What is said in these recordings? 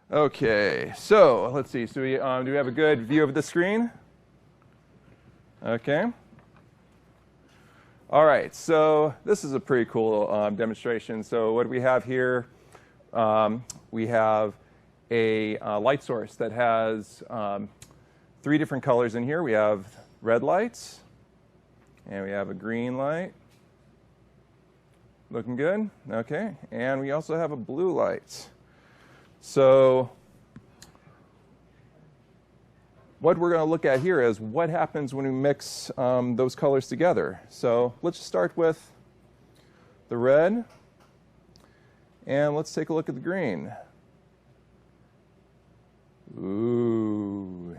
Okay, so let's see. So do we have a good view of the screen? Okay. All right, so this is a pretty cool demonstration. So what do we have here? We have a light source that has 3 different colors in here. We have red lights, and we have a green light. Looking good? Okay. And we also have a blue light. So what we're going to look at here is what happens when we mix those colors together. So let's start with the red, and let's take a look at the green. Ooh.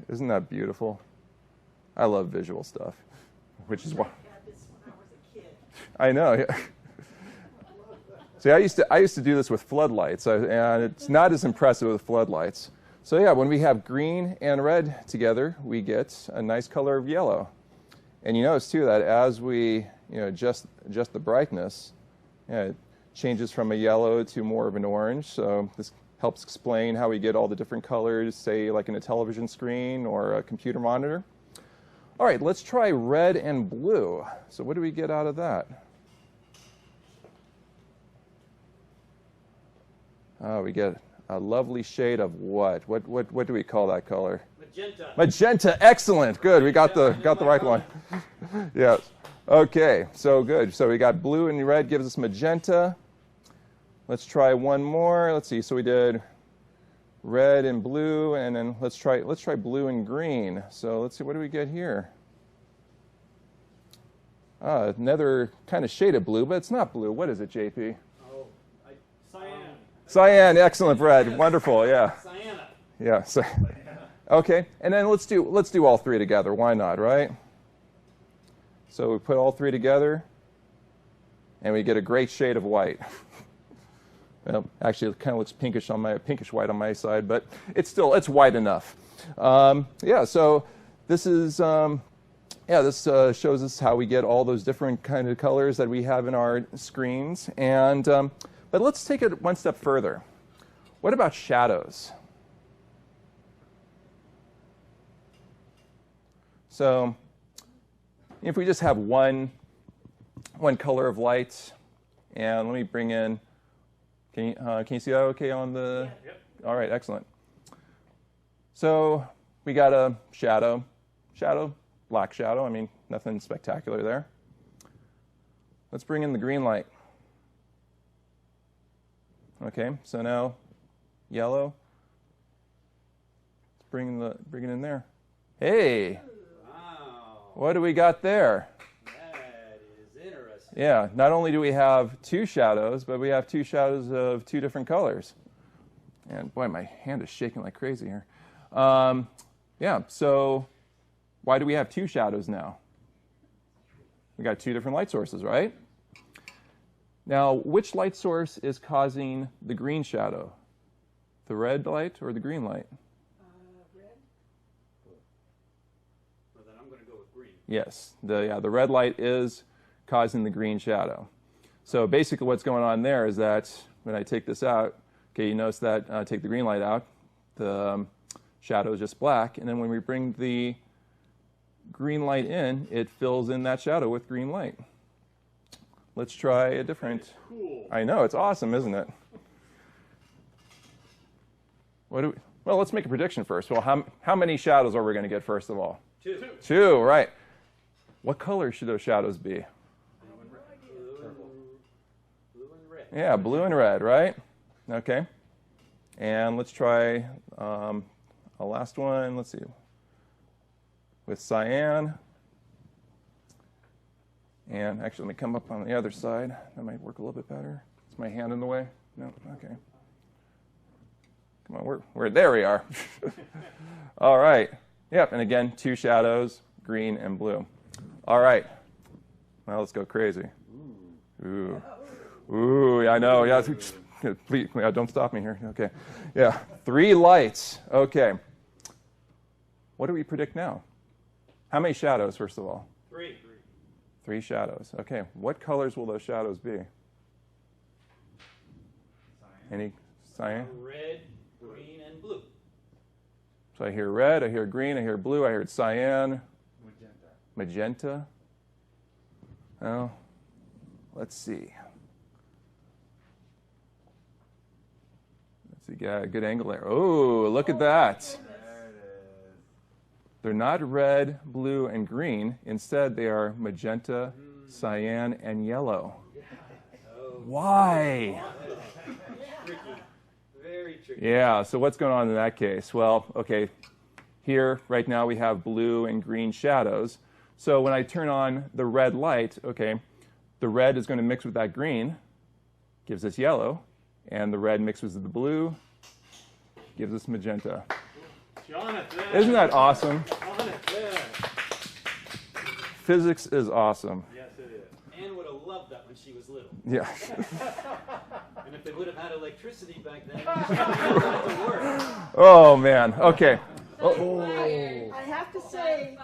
Isn't that beautiful? I love visual stuff, which is why. I know. Yeah. See, I used to do this with floodlights, and it's not as impressive with floodlights. So yeah, when we have green and red together, we get a nice color of yellow. And you notice too that as we adjust the brightness, it changes from a yellow to more of an orange. So this helps explain how we get all the different colors, say like in a television screen or a computer monitor. All right, let's try red and blue. So what do we get out of that? Oh, we get a lovely shade of what? What do we call that color? Magenta. Magenta. Excellent. Good. We got the right one. Yes. Okay. So good. So we got blue and red gives us magenta. Let's try one more. Let's see. So we did red and blue, and then let's try blue and green. So let's see. What do we get here? Another kind of shade of blue, but it's not blue. What is it, JP? Cyan. Cyan, excellent, Brad. Wonderful, yeah. Cyana. Yeah. So, okay, and then let's do all 3 together. Why not, right? So we put all 3 together, and we get a great shade of white. Well, actually, it kind of looks pinkish white on my side, but it's white enough. Yeah. So this is this shows us how we get all those different kind of colors that we have in our screens, and. But let's take it one step further. What about shadows? So if we just have one color of light, and let me bring in, can you see that okay on the? Yeah. Yep. All right, excellent. So we got a shadow, black shadow. I mean, nothing spectacular there. Let's bring in the green light. Okay, so now yellow. Let's bring it in there. Hey, Wow. What do we got there? That is interesting. Yeah, not only do we have 2 shadows, but we have 2 shadows of 2 different colors. And boy, my hand is shaking like crazy here. Yeah, so why do we have 2 shadows now? We got 2 different light sources, right? Now, which light source is causing the green shadow? The red light or the green light? Red. Well, then I'm going to go with green. Yes, the red light is causing the green shadow. So basically what's going on there is that when I take this out, okay, you notice that take the green light out, the shadow is just black, and then when we bring the green light in, it fills in that shadow with green light. Let's try a different. Cool. I know, it's awesome, isn't it? Well, let's make a prediction first. Well, how many shadows are we going to get first of all? 2. 2, right. What color should those shadows be? Blue and red. Yeah, blue and red, right? Okay. And let's try a last one. Let's see. With cyan. And actually, let me come up on the other side. That might work a little bit better. Is my hand in the way? No? Okay. Come on, there we are. All right. Yep, and again, 2 shadows, green and blue. All right. Now let's go crazy. Ooh. Ooh, I know. Yeah, please, don't stop me here. Okay. Yeah, 3 lights. Okay. What do we predict now? How many shadows, first of all? 3. 3 shadows. Okay. What colors will those shadows be? Cyan. Any Cyan. Red, green, and blue. So I hear red, I hear green, I hear blue, I heard cyan. Magenta. Oh, let's see. Got a good angle there. Oh, look at that. There it is. They're not red, blue, and green. Instead, they are magenta, cyan, and yellow. Why? Tricky. Very tricky. Yeah, so what's going on in that case? Well, okay, here, right now, we have blue and green shadows. So when I turn on the red light, okay, the red is going to mix with that green, gives us yellow. And the red mixes with the blue, gives us magenta. Jonathan. Isn't that awesome? Jonathan. Physics is awesome. Yes, it is. Anne would have loved that when she was little. Yeah. And if they would have had electricity back then, she would have had to work. Oh, man. Okay. Oh. I have to say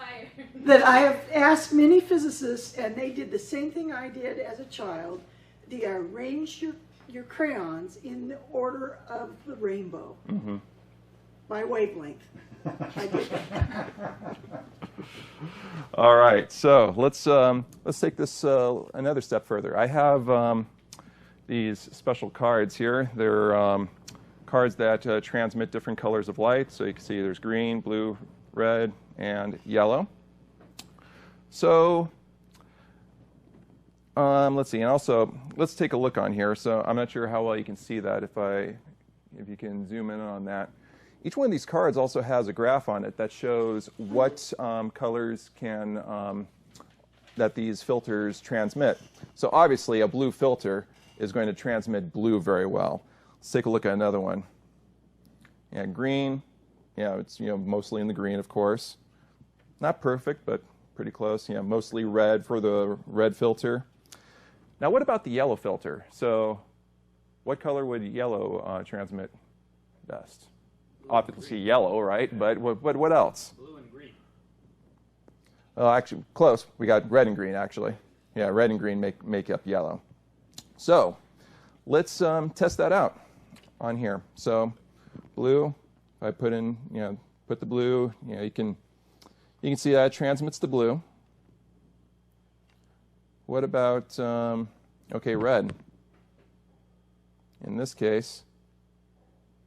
that I have asked many physicists, and they did the same thing I did as a child. They arranged your crayons in the order of the rainbow by wavelength. I did that. All right. So let's take this another step further. I have these special cards here. They're cards that transmit different colors of light. So you can see there's green, blue, red, and yellow. So let's see, and also let's take a look on here. So I'm not sure how well you can see that if you can zoom in on that. Each one of these cards also has a graph on it that shows what colors that these filters transmit. So obviously a blue filter is going to transmit blue very well. Let's take a look at another one. Yeah, green. Yeah, it's mostly in the green, of course. Not perfect, but pretty close. Yeah, mostly red for the red filter. Now, what about the yellow filter? So, what color would yellow transmit best? Obviously, yellow, right? But what else? Blue and green. Oh, actually, close. We got red and green, actually. Yeah, red and green make up yellow. So, let's test that out on here. So, blue. If I put the blue, you can see that it transmits the blue. What about, red? In this case,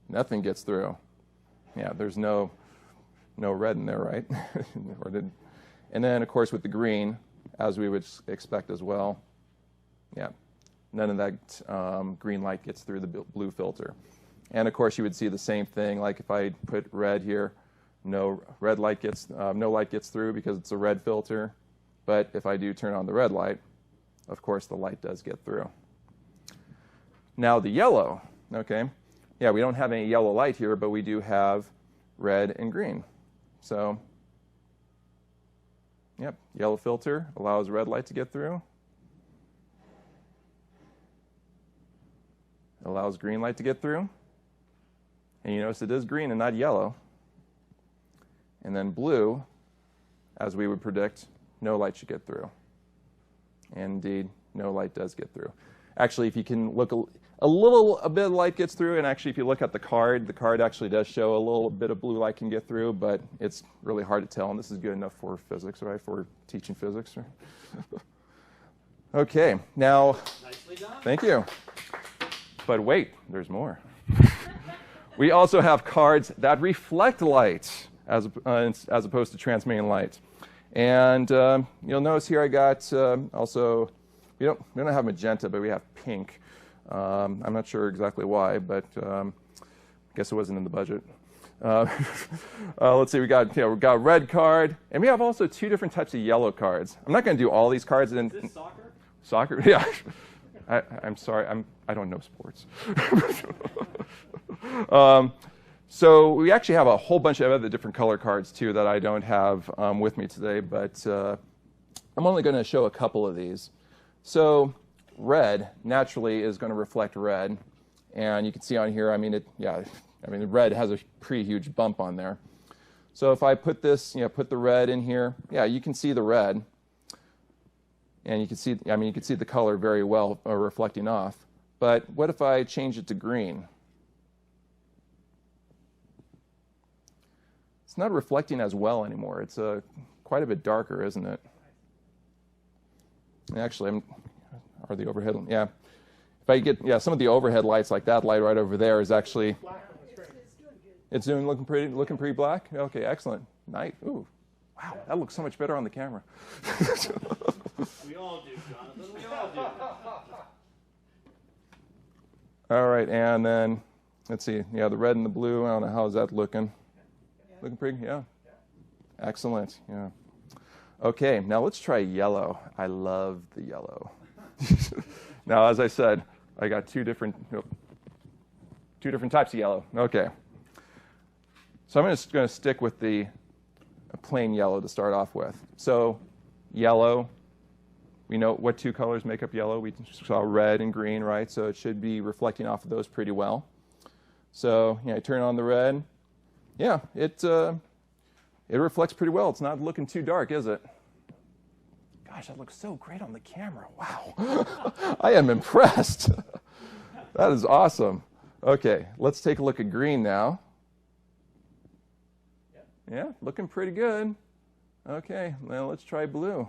nothing gets through. Yeah, there's no red in there, right? And then, of course, with the green, as we would expect as well, yeah, none of that green light gets through the blue filter. And, of course, you would see the same thing, like if I put red here, no light gets through because it's a red filter. But if I do turn on the red light, of course, the light does get through. Now the yellow, okay? Yeah, we don't have any yellow light here, but we do have red and green. So, yep, yellow filter allows red light to get through. Allows green light to get through. And you notice it is green and not yellow. And then blue, as we would predict, no light should get through. And indeed, no light does get through. Actually, if you can look a bit of light gets through, and actually if you look at the card actually does show a little bit of blue light can get through, but it's really hard to tell, and this is good enough for physics, right, for teaching physics. Okay, now, Nicely done. thank you. But wait, there's more. We also have cards that reflect light as opposed to transmitting light. And you'll notice here I got also, we don't have magenta, but we have pink. I'm not sure exactly why, but I guess it wasn't in the budget. Let's see, we got red card, and we have also two different types of yellow cards. I'm not going to do all these cards. Is this soccer? Soccer? Yeah. I'm sorry, I don't know sports. So we actually have a whole bunch of other different color cards, too, that I don't have with me today, but I'm only going to show a couple of these. So red, naturally, is going to reflect red. And you can see on here, the red has a pretty huge bump on there. So if I put this, put the red in here, yeah, you can see the red. And you can see the color very well reflecting off. But what if I change it to green? it's not reflecting as well anymore. It's quite a bit darker, isn't it? Actually, are the overhead? Yeah. If I get some of the overhead lights, like that light right over there, is actually. It's looking pretty black. Okay, excellent. Nice. Ooh, wow, that looks so much better on the camera. We all do, Jonathan. We all do. All right, and then let's see. Yeah, the red and the blue. I don't know, how's that looking? Looking pretty. Yeah. Excellent. Yeah. Okay, now let's try yellow. I love the yellow. Now, as I said, I got two different types of yellow. Okay. So I'm just going to stick with the plain yellow to start off with. So yellow, we know what two colors make up yellow. We saw red and green, right? So it should be reflecting off of those pretty well. So I turn on the red. Yeah, it reflects pretty well. It's not looking too dark, is it? Gosh, that looks so great on the camera. Wow. I am impressed. That is awesome. Okay, let's take a look at green now. Yeah, looking pretty good. Okay, now let's try blue.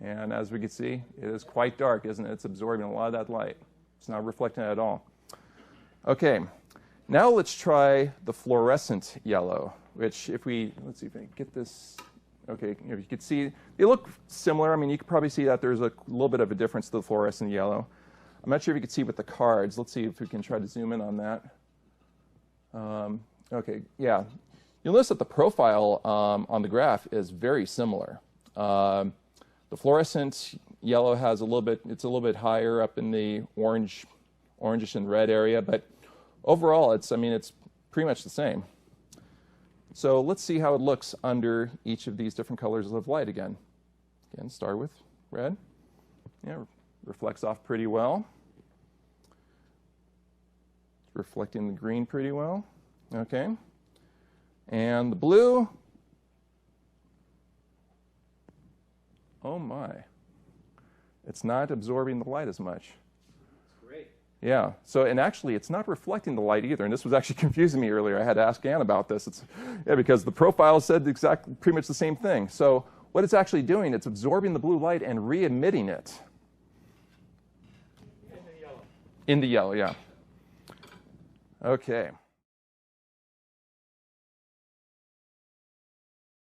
And as we can see, it is quite dark, isn't it? It's absorbing a lot of that light. It's not reflecting it at all. Okay, now let's try the fluorescent yellow, which let's see if I can get this. Okay, you can see, they look similar. I mean, you can probably see that there's a little bit of a difference to the fluorescent yellow. I'm not sure if you can see with the cards. Let's see if we can try to zoom in on that. Okay, yeah. You'll notice that the profile on the graph is very similar. The fluorescent yellow has it's a little bit higher up in the orangish and red area, but overall, it's pretty much the same. So let's see how it looks under each of these different colors of light again. Again, start with red. Yeah, reflects off pretty well. Reflecting the green pretty well. Okay. And the blue. Oh my. It's not absorbing the light as much. Great. Yeah. So, and actually, it's not reflecting the light either. And this was actually confusing me earlier. I had to ask Ann about this. Because the profile said pretty much the same thing. So, what it's actually doing, it's absorbing the blue light and re-emitting it. In the yellow. In the yellow, yeah. Okay.